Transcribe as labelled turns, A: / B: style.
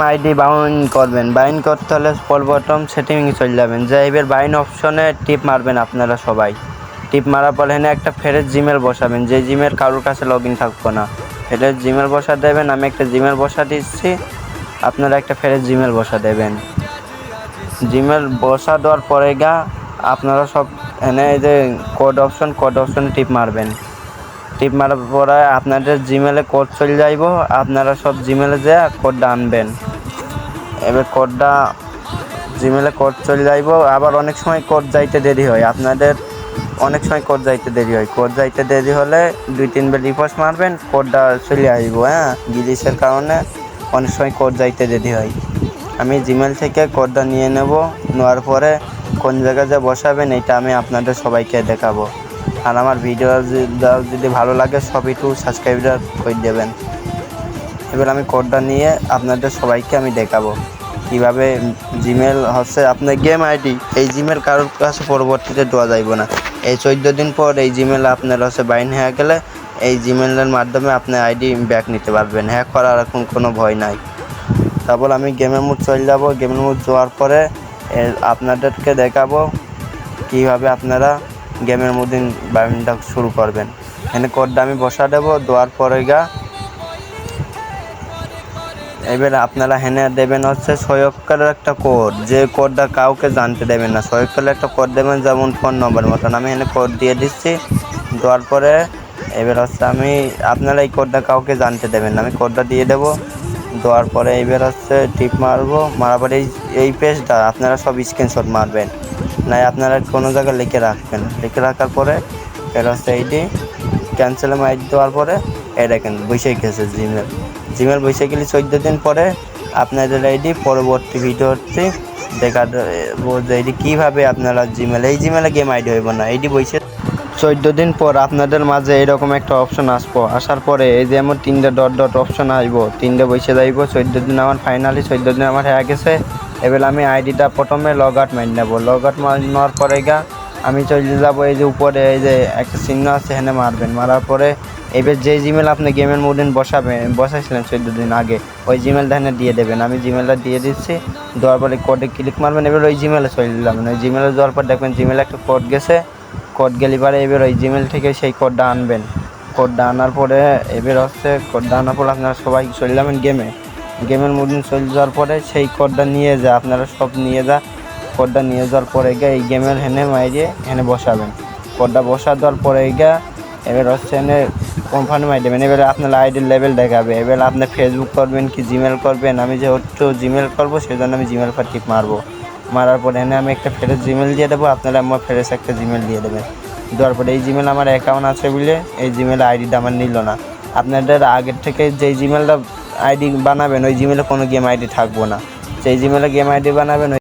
A: ID bound করবেন। Bind করতে হলে প্রথম সেটিংয়ে চলে যাবেন, যে এবার বাইন্ড অপশনে টিপ মারবেন। আপনারা সবাই টিপ মারার পর এখানে একটা ফেরের জিমেল বসাবেন, যে জিমেল কারোর কাছে লগ ইন থাকবো না। ফেরের জিমেল বসা দেবেন। আমি একটা জিমেল বসা দিচ্ছি, আপনারা একটা ফেরের জিমেল বসা দেবেন। জিমেল বসা দেওয়ার পরে আপনারা সব এনে এই যে কোড অপশনে টিপ মারবেন। টিপ মারার পরে আপনাদের জিমেলে কোড চলে যাইব, আপনারা সব জিমেলে যে কোডটা আনবেন। এবার কোডটা জিমেলে কোড চলে যাইব। আবার অনেক সময় কোড যাইতে দেরি হয়, আপনাদের অনেক সময় কোড যাইতে দেরি হয়। কোড যাইতে দেরি হলে 2-3 বার রিফ্রেশ মারবেন, কোডটা চলে আসবো। গ্লিচের কারণে অনেক সময় কোড যাইতে দেরি হয়। আমি জিমেল থেকে কোডটা নিয়ে নেওয়ার পরে কোন জায়গায় যা বসাবেন এটা আমি আপনাদের সবাইকে দেখাবো। আর আমার ভিডিও যদি ভালো লাগে সব একটু সাবস্ক্রাইব করে দেবেন। এবার আমি কোডটা নিয়ে আপনাদের সবাইকে আমি দেখাবো কীভাবে জিমেল হচ্ছে আপনার গেম আইডি। এই জিমেল কারোর কাছে পরবর্তীতে দেওয়া যাইব না। এই 14 দিন পর এই জিমেল আপনার হচ্ছে বাইন হয়ে গেলে এই জিমেলের মাধ্যমে আপনি আইডি ব্যাক নিতে পারবেন। হ্যাক করার এখন কোনো ভয় নাই। তারপর আমি গেমের মোড চলে যাব। গেমের মোড যাওয়ার পরে আপনাদেরকে দেখাবো কীভাবে আপনারা গেমের মধ্যে বাইনটা শুরু করবেন। এখানে কোডটা আমি বসা দেবো। দেওয়ার পরে এবার আপনারা হেনে দেবেন হচ্ছে 6 অক্ষরের একটা কোড, যে কোডটা কাউকে জানতে দেবেন না। 6 অক্ষরের একটা কোড দেবেন, যেমন ফোন নম্বর মতন। আমি এখানে কোড দিয়ে দিচ্ছি। দেওয়ার পরে এবার হচ্ছে আপনারা এই কোডটা কাউকে জানতে দেবেন না। আমি কোডটা দিয়ে দেবো। দেওয়ার পরে এবার হচ্ছে টিপ মারবো। মারার পরে এই পেজটা আপনারা সব স্ক্রিনশট মারবেন, নাই আপনারা কোনো জায়গায় লিখে রাখবেন। লিখে রাখার পরে এর হচ্ছে এইটি ক্যান্সেলে আইডি দেওয়ার পরে এই দেখেন বসে গেছে জিমেল বসে গেলে 14 দিন পরে আপনাদের আইডি পরবর্তী ভিডিওতে দেখাবো যে এইটি কীভাবে আপনারা এই জিমেলে গেম আইডি হইব না। এইটি বসে 14 দিন পর আপনাদের মাঝে এরকম একটা অপশন আসবো। আসার পরে এই যে এমন 3টে ডট অপশন আসবো, 3টে বসে যাইব। 14 দিন আমার ফাইনালি 14 দিন আমার হয়ে গেছে। এবার আমি আইডিটা প্রথমে লগ আউট মারি নেব। লগ আউট মারার পরে আমি চলে যাবো এই যে উপরে এই যে একটা চিহ্ন আছে, এখানে মারবেন। মারার পরে এবার যে জিমেল আপনি গেমের মধ্যে বসাইছিলেন 14 দিন আগে, ওই জিমেলটা এখানে দিয়ে দেবেন। আমি জিমেলটা দিয়ে দিচ্ছি। দেওয়ার পরে কোডে ক্লিক মারবেন। এবার ওই জিমেলে চলে যাবেন। ওই জিমেলে যাওয়ার পর দেখবেন জিমেলে একটা কোড গেছে। কোড গেলে পরে এবার ওই জিমেল থেকে সেই কোডটা আনবেন। কোডটা আনার পরে এবার হচ্ছে কোডটা আনার পর আপনারা সবাই চলে যাবেন গেমের মধ্যে চলে যাওয়ার পরে সেই কোডটা নিয়ে আপনারা সব কোডটা নিয়ে যাওয়ার পরে এই গেমের হেনে বসাবেন। কোডটা বসা দেওয়ার পরে এবার হচ্ছে এনে কনফার্ম আইডি দেবেন। এবারে আপনার আইডির লেভেল দেখাবে। এবার আপনি ফেসবুক করবেন কি জিমেল করবেন। আমি যেহেতু জিমেল করবো সেই জন্য আমি জিমেল পর টিপ মারবো। মারার পরে এনে আমি একটা ফেরেস জিমেল দিয়ে দেবো, আপনারা আমার ফেরেস একটা জিমেল দিয়ে দেবেন। দেওয়ার পরে এই জিমেল আমার অ্যাকাউন্ট আছে বলে এই জিমেল আইডিটা আমার নিল না। আপনাদের আগের থেকে যেই জিমেলটা আইডি বানাবেন ওই জিমেলে কোনো গেম আইডি থাকবো না। যেই জিমেলে গেম আইডি বানাবেন